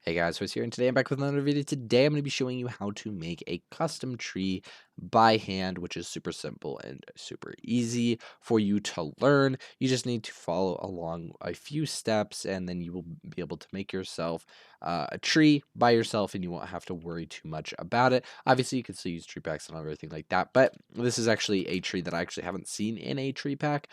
Hey guys, Horace here, and today I'm back with another video. Today I'm going to be showing you how to make a custom tree by hand, which is super simple and super easy for you to learn. You just need to follow along a few steps, and then you will be able to make yourself a tree by yourself, and you won't have to worry too much about it. Obviously, you can still use tree packs and everything like that, but this is actually a tree that I actually haven't seen in a tree pack.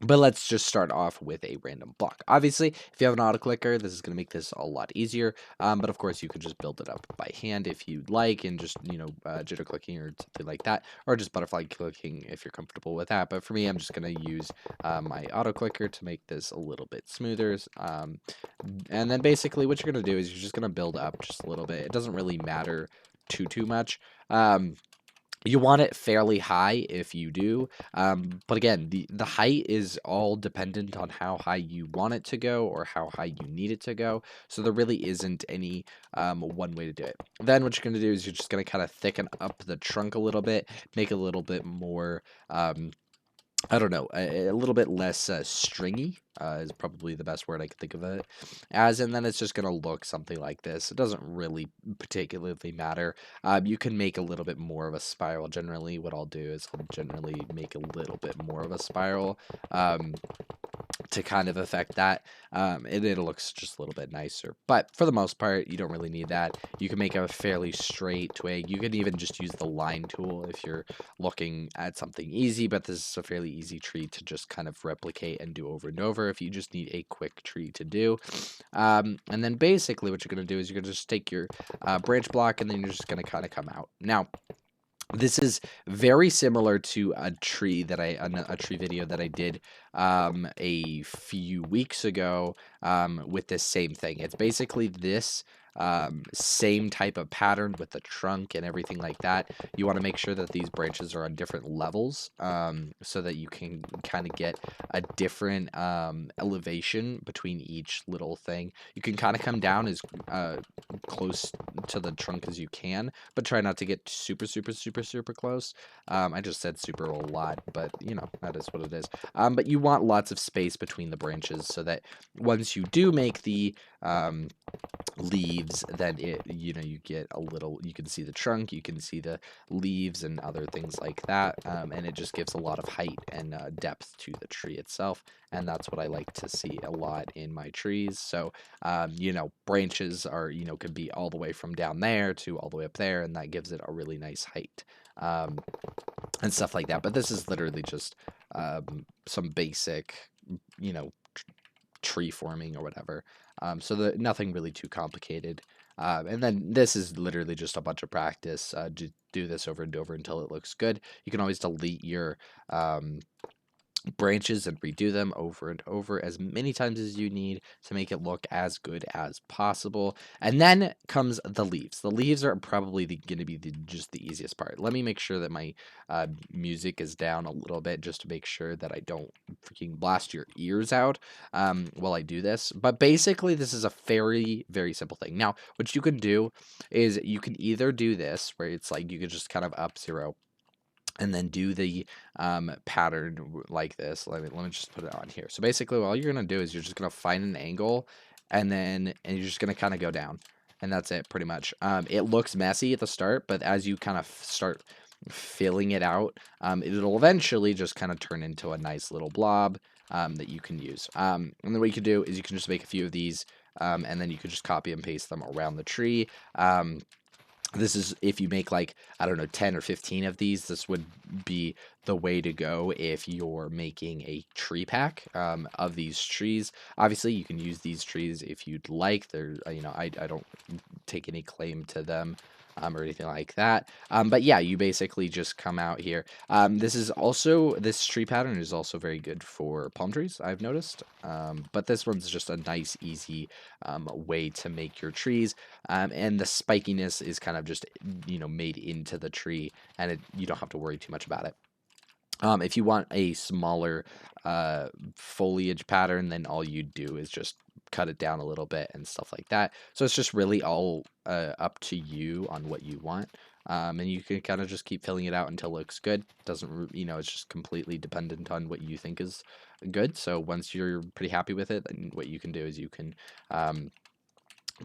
But let's just start off with a random block. Obviously, if you have an auto clicker, this is going to make this a lot easier. But of course, you could just build it up by hand if you'd like, and just jitter clicking or something like that, or just butterfly clicking if you're comfortable with that. But for me, I'm just going to use my auto clicker to make this a little bit smoother. And then basically, what you're going to do is you're just going to build up just a little bit. It doesn't really matter too much. You want it fairly high if you do, but again, the height is all dependent on how high you want it to go or how high you need it to go. So there really isn't any one way to do it. Then what you're going to do is you're just going to kind of thicken up the trunk a little bit, make it a little bit more I don't know, a little bit less stringy is probably the best word I could think of it as, and then it's just going to look something like this. It doesn't really particularly matter. You can make a little bit more of a spiral. Generally, what I'll do is I'll generally make a little bit more of a spiral. To kind of affect that, and it looks just a little bit nicer. But for the most part, you don't really need that. You can make a fairly straight twig. You can even just use the line tool if you're looking at something easy, but this is a fairly easy tree to just kind of replicate and do over and over if you just need a quick tree to do. And then basically what you're going to do is you're going to just take your branch block, and then you're just going to kind of come out. Now, this is very similar to a tree that a tree video that I did a few weeks ago with this same thing. It's basically this same type of pattern with the trunk and everything like that. You want to make sure that these branches are on different levels so that you can kind of get a different elevation between each little thing. You can kind of come down as close to the trunk as you can, but try not to get super close. I just said super a lot, but that is what it is. But you want lots of space between the branches so that once you do make the leaves, then you get a little, you can see the trunk, you can see the leaves and other things like that, and it just gives a lot of height and depth to the tree itself, and that's what I like to see a lot in my trees. So branches are could be all the way from down there to all the way up there, and that gives it a really nice height and stuff like that. But this is literally just some basic you know tree forming or whatever. So nothing really too complicated. And then this is literally just a bunch of practice. Do this over and over until it looks good. You can always delete your branches and redo them over and over as many times as you need to make it look as good as possible. And then comes the leaves. The leaves are probably going to be just the easiest part. Let me make sure that my music is down a little bit just to make sure that I don't freaking blast your ears out while I do this. But basically, this is a very simple thing. Now, what you can do is you can either do this where it's like you can just kind of up zero and then do the pattern like this. Let me just put it on here. So basically, all you're gonna do is you're just gonna find an angle, and you're just gonna kind of go down, and that's it, pretty much. It looks messy at the start, but as you kind of start filling it out, it'll eventually just kind of turn into a nice little blob that you can use. And then what you can do is you can just make a few of these, and then you can just copy and paste them around the tree. This is if you make like, I don't know, 10 or 15 of these, this would be the way to go if you're making a tree pack of these trees. Obviously, you can use these trees if you'd like. They're, I don't take any claim to them or anything like that. But yeah, you basically just come out here. This tree pattern is also very good for palm trees, I've noticed. But this one's just a nice, easy way to make your trees. And the spikiness is kind of just, made into the tree, and you don't have to worry too much about it. If you want a smaller foliage pattern, then all you do is just cut it down a little bit and stuff like that. So it's just really all up to you on what you want. And you can kind of just keep filling it out until it looks good. Doesn't, it's just completely dependent on what you think is good. So once you're pretty happy with it, then what you can do is you can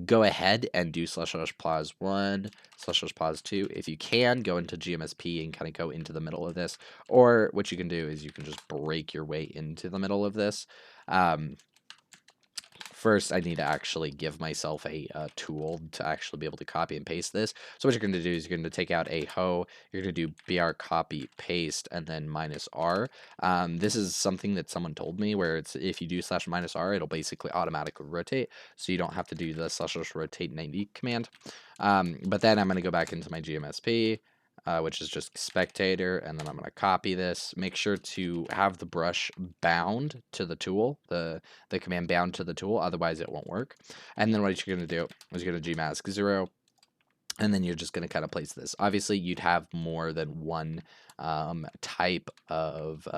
go ahead and do / pause 1 / pause 2. If you can, go into GMSP and kind of go into the middle of this. Or what you can do is you can just break your way into the middle of this. First, I need to actually give myself a tool to actually be able to copy and paste this. So what you're going to do is you're going to take out a ho, you're going to do br copy paste and then -r. This is something that someone told me where it's if you do /-r, it'll basically automatically rotate. So you don't have to do the / rotate 90 command. But then I'm going to go back into my GMSP. Which is just spectator, and then I'm going to copy this. Make sure to have the brush bound to the tool, the command bound to the tool, otherwise it won't work. And then what you're going to do is you're going to gmask 0, and then you're just going to kind of place this. Obviously, you'd have more than one type of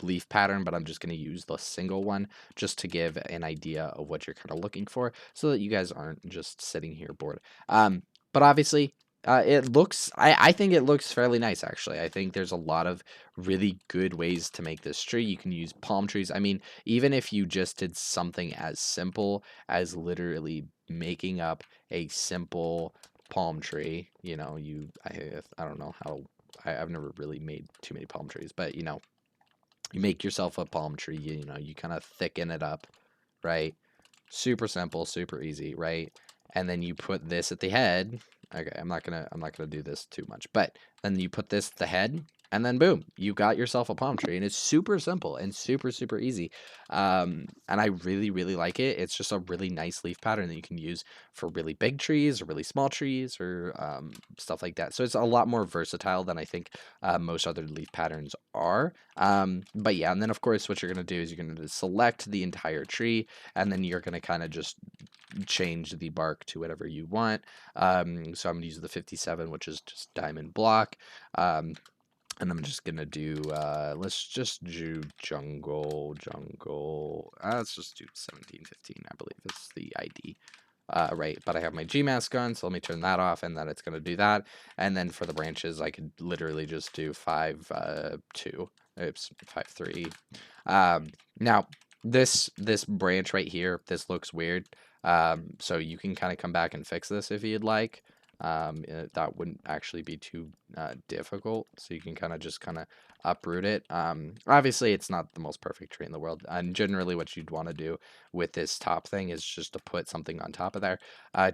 leaf pattern, but I'm just going to use the single one just to give an idea of what you're kind of looking for so that you guys aren't just sitting here bored. But obviously, I think it looks fairly nice, actually. I think there's a lot of really good ways to make this tree. You can use palm trees. I mean, even if you just did something as simple as literally making up a simple palm tree, I don't know how, I've never really made too many palm trees, but you make yourself a palm tree, you kind of thicken it up, right? Super simple, super easy, right? And then you put this at the head. Okay, I'm not gonna do this too much, but then you put this at the head, and then boom, you got yourself a palm tree, and it's super simple and super super easy. And I really really like it. It's just a really nice leaf pattern that you can use for really big trees or really small trees or stuff like that. So it's a lot more versatile than I think most other leaf patterns are. But yeah, and then of course what you're gonna do is you're gonna select the entire tree, and then you're gonna kind of just change the bark to whatever you want. So I'm gonna use the 57, which is just diamond block. And I'm just gonna do, let's just do jungle. Let's just do 1715, I believe is the ID. Right, but I have my Gmask on, so let me turn that off, and then it's gonna do that. And then for the branches, I could literally just do 5, 2. Oops, 5, 3. Now this branch right here, this looks weird. So you can kind of come back and fix this if you'd like. That wouldn't actually be too difficult. So you can kind of uproot it. Obviously, it's not the most perfect tree in the world. And generally, what you'd want to do with this top thing is just to put something on top of there,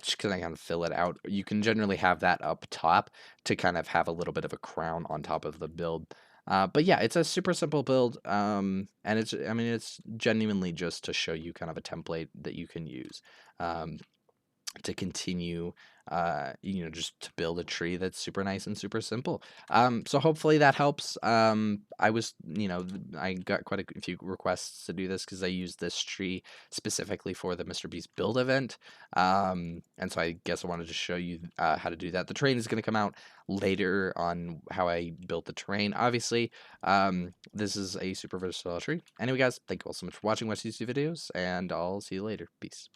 just kind of fill it out. You can generally have that up top to kind of have a little bit of a crown on top of the build. But yeah, it's a super simple build, and it's genuinely just to show you kind of a template that you can use. Um, to continue just to build a tree that's super nice and super simple. So hopefully that helps. I got quite a few requests to do this because I used this tree specifically for the Mr. Beast build event. And so I guess I wanted to show you how to do that. The terrain is going to come out later on how I built the terrain. Obviously, this is a super versatile tree. Anyway, guys, thank you all so much for watching these videos, and I'll see you later. Peace.